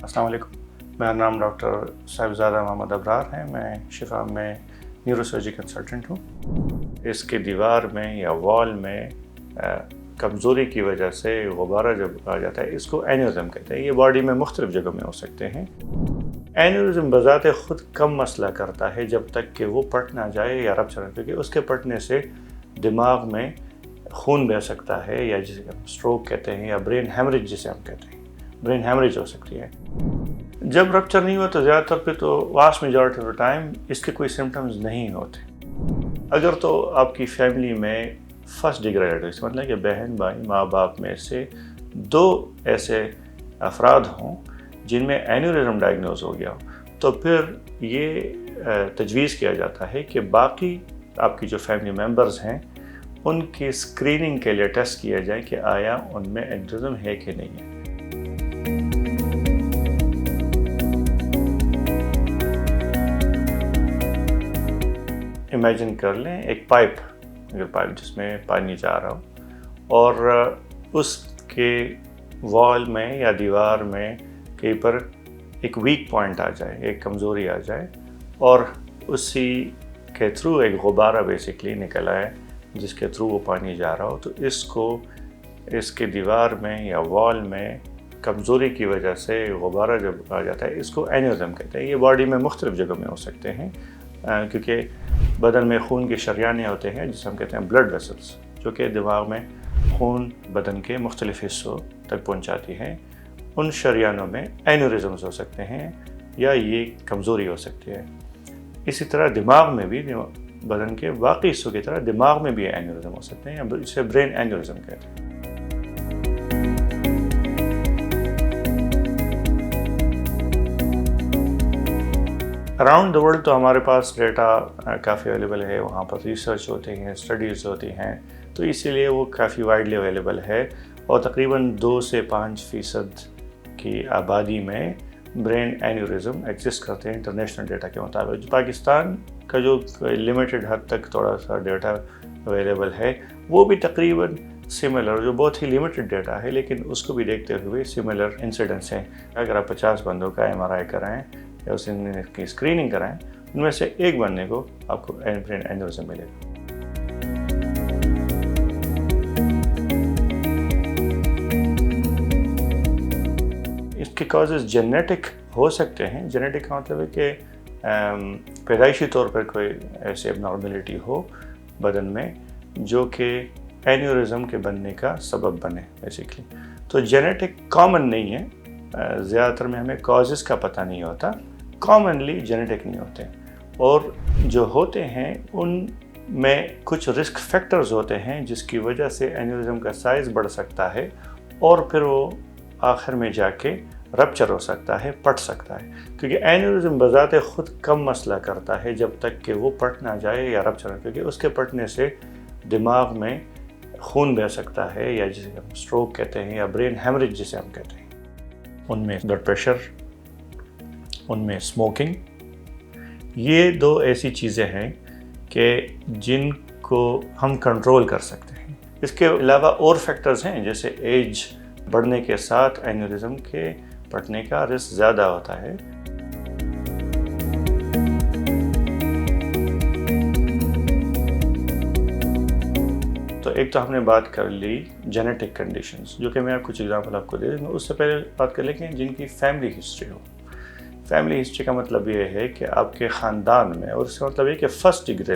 السلام علیکم، میرا نام ڈاکٹر صاحبزادہ محمد ابرار ہے۔ میں شفا میں نیورو سرجری کنسلٹنٹ ہوں۔ اس کے دیوار میں یا وال میں کمزوری کی وجہ سے غبارہ جب آ جاتا ہے، اس کو اینیورزم کہتے ہیں۔ یہ باڈی میں مختلف جگہوں میں ہو سکتے ہیں۔ اینیورزم بذات خود کم مسئلہ کرتا ہے جب تک کہ وہ پٹ نہ جائے یا رپچر نہ، کیونکہ اس کے پٹنے سے دماغ میں خون بہہ سکتا ہے، یا جسے ہم اسٹروک کہتے ہیں، یا برین ہیمریج جسے ہم کہتے ہیں، برین ہیمریج ہو سکتی ہے۔ جب رپچر نہیں ہوا تو زیادہ تر پہ تو واسٹ میجورٹی آف ٹائم اس کے کوئی سمٹمز نہیں ہوتے۔ اگر تو آپ کی فیملی میں فرسٹ ڈگری ریلیٹیوز، مطلب کہ بہن بھائی ماں باپ میں سے 2 ایسے افراد ہوں جن میں اینیورزم ڈائگنوز ہو گیا ہو، تو پھر یہ تجویز کیا جاتا ہے کہ باقی آپ کی جو فیملی ممبرز ہیں ان کی اسکریننگ کے لیے ٹیسٹ کیا جائے کہ آیا ان میں اینیورزم ہے کہ نہیں ہے۔ امیجن کر لیں ایک پائپ جس میں پانی جا رہا ہو، اور اس کے وال میں یا دیوار میں کہیں پر ایک ویک پوائنٹ آ جائے، ایک کمزوری آ جائے، اور اسی کے تھرو ایک غبارہ بیسکلی نکل آئے جس کے تھرو وہ پانی جا رہا ہو، تو اس کے دیوار میں یا وال میں کمزوری کی وجہ سے غبارہ جب آ جاتا ہے، اس کو اینیورزم کہتے ہیں۔ یہ باڈی میں مختلف جگہوں میں ہو سکتے ہیں، کیونکہ بدن میں خون کے شریانے ہوتے ہیں جسے ہم کہتے ہیں بلڈ ویسلز، جو کہ دماغ میں خون بدن کے مختلف حصوں تک پہنچاتی ہیں۔ ان شریانوں میں اینیورزمز ہو سکتے ہیں یا یہ کمزوری ہو سکتی ہے۔ اسی طرح دماغ میں بھی، بدن کے باقی حصوں کی طرح دماغ میں بھی اینیورزم ہو سکتے ہیں، یا اسے برین اینیورزم کہتے ہیں۔ اراؤنڈ دا ورلڈ تو ہمارے پاس ڈیٹا کافی اویلیبل ہے، وہاں پر ریسرچ ہوتے ہیں، اسٹڈیز ہوتی ہیں، تو اسی لیے وہ کافی وائڈلی اویلیبل ہے، اور تقریباً 2 سے 5% کی آبادی میں برین اینیورزم ایگزسٹ کرتے ہیں انٹرنیشنل ڈیٹا کے مطابق۔ پاکستان کا جو لمیٹڈ حد تک تھوڑا سا ڈیٹا اویلیبل ہے، وہ بھی تقریباً سملر، جو بہت ہی لمیٹڈ ڈیٹا ہے، لیکن اس کو بھی دیکھتے ہوئے سملر انسیڈنس ہیں۔ اگر آپ 50 بندوں کا MRI کرائیں یا اس کی اسکریننگ کرائیں، ان میں سے 1 بندے کو آپ کو برین اینیورزم ملے گا۔ اس کے کازز جینیٹک ہو سکتے ہیں۔ جینیٹک کا مطلب ہے کہ پیدائشی طور پر کوئی ایسی اب نارملٹی ہو بدن میں جو کہ اینیورزم کے بننے کا سبب بنے بیسکلی۔ تو جینیٹک کامن نہیں ہے، زیادہ تر میں ہمیں کازز کا پتہ نہیں ہوتا، کامنلی جینیٹک نہیں ہوتے، اور جو ہوتے ہیں ان میں کچھ رسک فیکٹرز ہوتے ہیں جس کی وجہ سے اینیورزم کا سائز بڑھ سکتا ہے، اور پھر وہ آخر میں جا کے رپچر ہو سکتا ہے، پٹ سکتا ہے، کیونکہ اینیورزم بذات خود کم مسئلہ کرتا ہے جب تک کہ وہ پٹ نہ جائے یا رپچر نہ، کیونکہ اس کے پٹنے سے دماغ میں خون بہہ سکتا ہے، یا جسے ہم اسٹروک کہتے ہیں، یا برین ہیمریج جسے ہم کہتے ہیں۔ ان میں بلڈ پریشر، ان میں اسموکنگ، یہ 2 ایسی چیزیں ہیں کہ جن کو ہم کنٹرول کر سکتے ہیں۔ اس کے علاوہ اور فیکٹرز ہیں، جیسے ایج بڑھنے کے ساتھ اینیورزم کے پٹنے کا رسک زیادہ ہوتا ہے۔ تو ایک تو ہم نے بات کر لی جینیٹک کنڈیشنز، جو کہ میں کچھ ایگزامپل آپ کو دے دوں گا۔ اس سے پہلے بات کر لیں کہ جن کی فیملی ہسٹری ہو۔ فیملی ہسٹری کا مطلب یہ ہے کہ آپ کے خاندان میں، اور اس کا مطلب یہ کہ فرسٹ ڈگری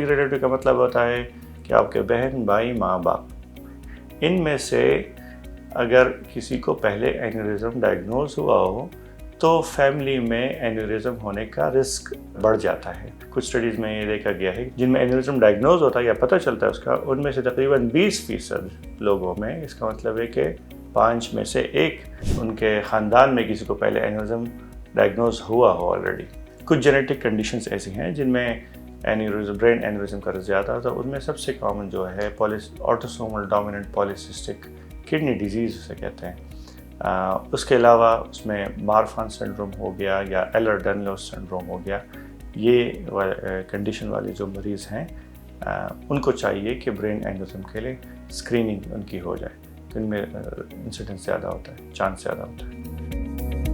ریلیٹیو کا مطلب ہوتا ہے کہ آپ کے بہن بھائی ماں باپ، ان میں سے اگر کسی کو پہلے اینیورزم ڈائگنوز ہوا ہو تو فیملی میں اینیورزم ہونے کا رسک بڑھ جاتا ہے۔ کچھ اسٹڈیز میں یہ دیکھا گیا ہے جن میں اینیورزم ڈائگنوز ہوتا ہے یا پتہ چلتا ہے اس کا، ان میں سے تقریباً 20% لوگوں میں، اس کا مطلب ہے کہ 5 میں سے 1 ان کے خاندان میں کسی کو پہلے اینیورزم ڈائگنوز ہوا ہو آلریڈی۔ کچھ جینیٹک کنڈیشنز ایسی ہیں جن میں برین اینیورزم کا رسک زیادہ ہوتا ہے۔ ان میں سب سے کامن جو ہے آٹوسومل ڈومیننٹ پالیسسٹک کڈنی ڈیزیز اسے کہتے ہیں۔ اس کے علاوہ اس میں مارفان سنڈروم ہو گیا یا ایلر ڈینلوس سنڈروم ہو گیا۔ یہ کنڈیشن والے جو مریض ہیں ان کو چاہیے کہ برین اینیورزم کے لیے اسکریننگ ان کی ہو جائے، تو ان میں انسیڈنس زیادہ ہوتا ہے، چانس زیادہ ہوتا ہے۔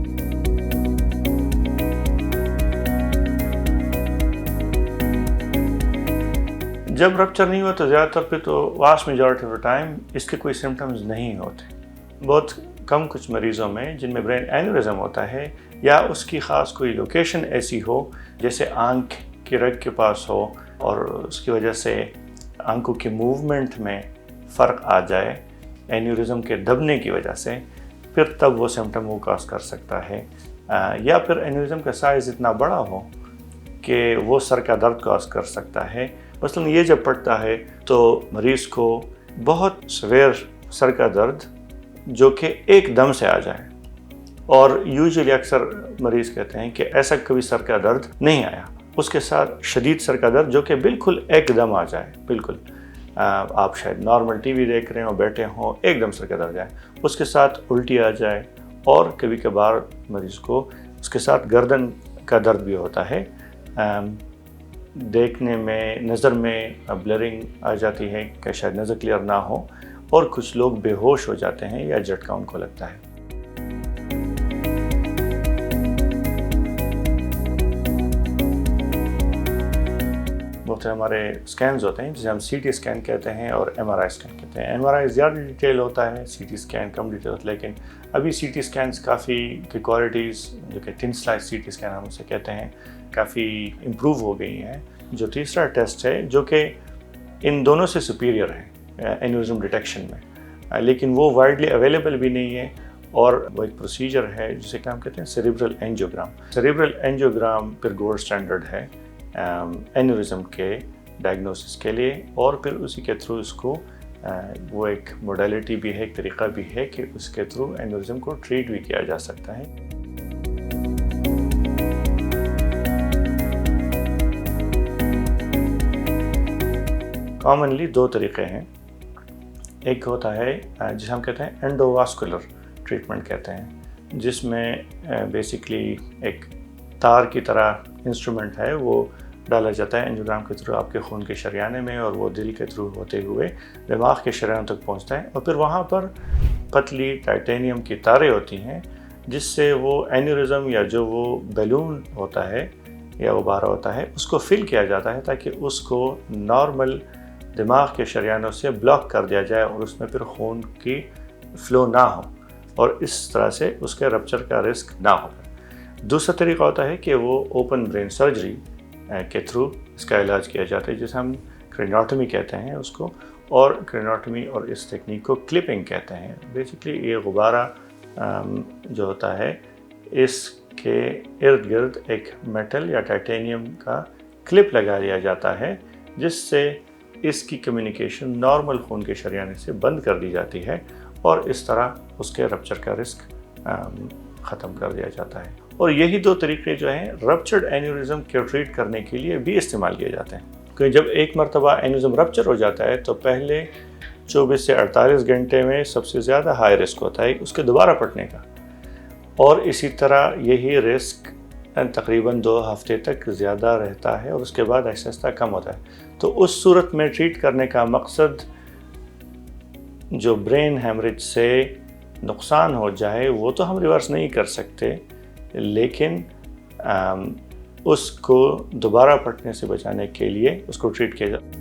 جب رپچر نہیں ہوا تو زیادہ تر پہ تو واسٹ میجورٹی آف ٹائم اس کے کوئی سمٹمز نہیں ہوتے. بہت کم کچھ مریضوں میں جن میں برین اینیورزم ہوتا ہے یا اس کی خاص کوئی لوکیشن ایسی ہو جیسے آنکھ کی رگ کے پاس ہو اور اس کی وجہ سے آنکھوں کے موومنٹ میں فرق آ جائے اینیورزم کے دبنے کی وجہ سے، پھر تب وہ سمٹم وہ کاز کر سکتا ہے. یا پھر اینیورزم کا سائز اتنا بڑا ہو کہ وہ سر کا درد کاز کر سکتا ہے. مثلاً یہ جب پڑتا ہے تو مریض کو بہت سویر سر کا درد جو کہ ایک دم سے آ جائے، اور یوزلی اکثر مریض کہتے ہیں کہ ایسا کبھی سر کا درد نہیں آیا. اس کے ساتھ شدید سر کا درد جو کہ بالکل ایک دم آ جائے، بالکل آپ شاید نارمل ٹی وی دیکھ رہے ہوں، بیٹھے ہوں، ایک دم سر کا درد جائے. اس کے ساتھ الٹی آ جائے، اور کبھی کبھار مریض کو اس کے ساتھ گردن کا درد بھی ہوتا ہے. دیکھنے میں نظر میں بلرنگ آ جاتی ہے کہ شاید نظر کلیئر نہ ہو، اور کچھ لوگ بے ہوش ہو جاتے ہیں یا جھٹکا ان کو لگتا ہے. بہت سے ہمارے اسکینز ہوتے ہیں جسے ہم سی ٹی اسکین کہتے ہیں اور ایم آر آئی اسکین کہتے ہیں. ایم آر آئی زیادہ ڈیٹیل ہوتا ہے، سی ٹی اسکین کم ڈیٹیل ہوتا ہے، لیکن ابھی سی ٹی اسکینس کافی کی کوالٹیز جو کہ تھن سلائس سی ٹی اسکین ہم اسے کہتے ہیں کافی امپروو ہو گئی ہیں. جو تیسرا ٹیسٹ ہے جو کہ ان دونوں سے سپیریئر ہے اینیورزم ڈیٹیکشن میں، لیکن وہ وائڈلی اویلیبل بھی نہیں ہے، اور وہ ایک پروسیجر ہے جسے کہ ہم کہتے ہیں سیریبرل اینجیوگرام. سیریبرل اینجیوگرام پھر گولڈ اسٹینڈرڈ ہے اینیورزم کے ڈائگنوسس کے لیے، اور پھر اسی کے تھرو اس کو وہ ایک موڈیلٹی بھی ہے، ایک طریقہ بھی ہے کہ اس کے تھرو اینیورزم کو ٹریٹ بھی کیا جا سکتا ہے. کامنلی دو طریقے ہیں. ایک ہوتا ہے جسے ہم کہتے ہیں اینڈوواسکولر ٹریٹمنٹ کہتے ہیں، جس میں بیسکلی ایک تار کی طرح انسٹرومنٹ ہے، وہ ڈالا جاتا ہے اینجیوگرام کے تھرو آپ کے خون کے شریانے میں، اور وہ دل کے تھرو ہوتے ہوئے دماغ کے شریانوں تک پہنچتا ہے، اور پھر وہاں پر پتلی ٹائٹینیم کی تاریں ہوتی ہیں جس سے وہ اینیورزم یا جو وہ بیلون ہوتا ہے یا غبارہ ہوتا ہے اس کو فل کیا جاتا ہے تاکہ اس کو نارمل دماغ کے شریانوں سے بلاک کر دیا جائے اور اس میں پھر خون کی فلو نہ ہو، اور اس طرح سے اس کے رپچر کا رسک نہ ہو. دوسرا طریقہ ہوتا ہے کہ وہ اوپن برین سرجری کے تھرو اس کا علاج کیا جاتا ہے، جسے ہم کرینیوٹومی کہتے ہیں اس کو، اور کرینیوٹومی اور اس تکنیک کو کلپنگ کہتے ہیں. بیسکلی یہ غبارہ جو ہوتا ہے اس کے ارد گرد ایک میٹل یا ٹائٹینیم کا کلپ لگا دیا جاتا ہے، جس سے اس کی کمیونیکیشن نارمل خون کے شریانے سے بند کر دی جاتی ہے، اور اس طرح اس کے رپچر کا رسک ختم کر دیا جاتا ہے. اور یہی دو طریقے جو ہیں رپچرڈ اینیورزم کے ٹریٹ کرنے کے لیے بھی استعمال کیے جاتے ہیں. کیونکہ جب ایک مرتبہ اینیورزم رپچر ہو جاتا ہے تو پہلے 24 سے 48 گھنٹے میں سب سے زیادہ ہائی رسک ہوتا ہے اس کے دوبارہ پھٹنے کا، اور اسی طرح یہی رسک تقریباً 2 ہفتے تک زیادہ رہتا ہے، اور اس کے بعد آہستہ آہستہ کم ہوتا ہے. تو اس صورت میں ٹریٹ کرنے کا مقصد جو برین ہیمریج سے نقصان ہو جائے وہ تو ہم ریورس نہیں کر سکتے، لیکن اس کو دوبارہ پھٹنے سے بچانے کے لیے اس کو ٹریٹ کیا جاتا ہے.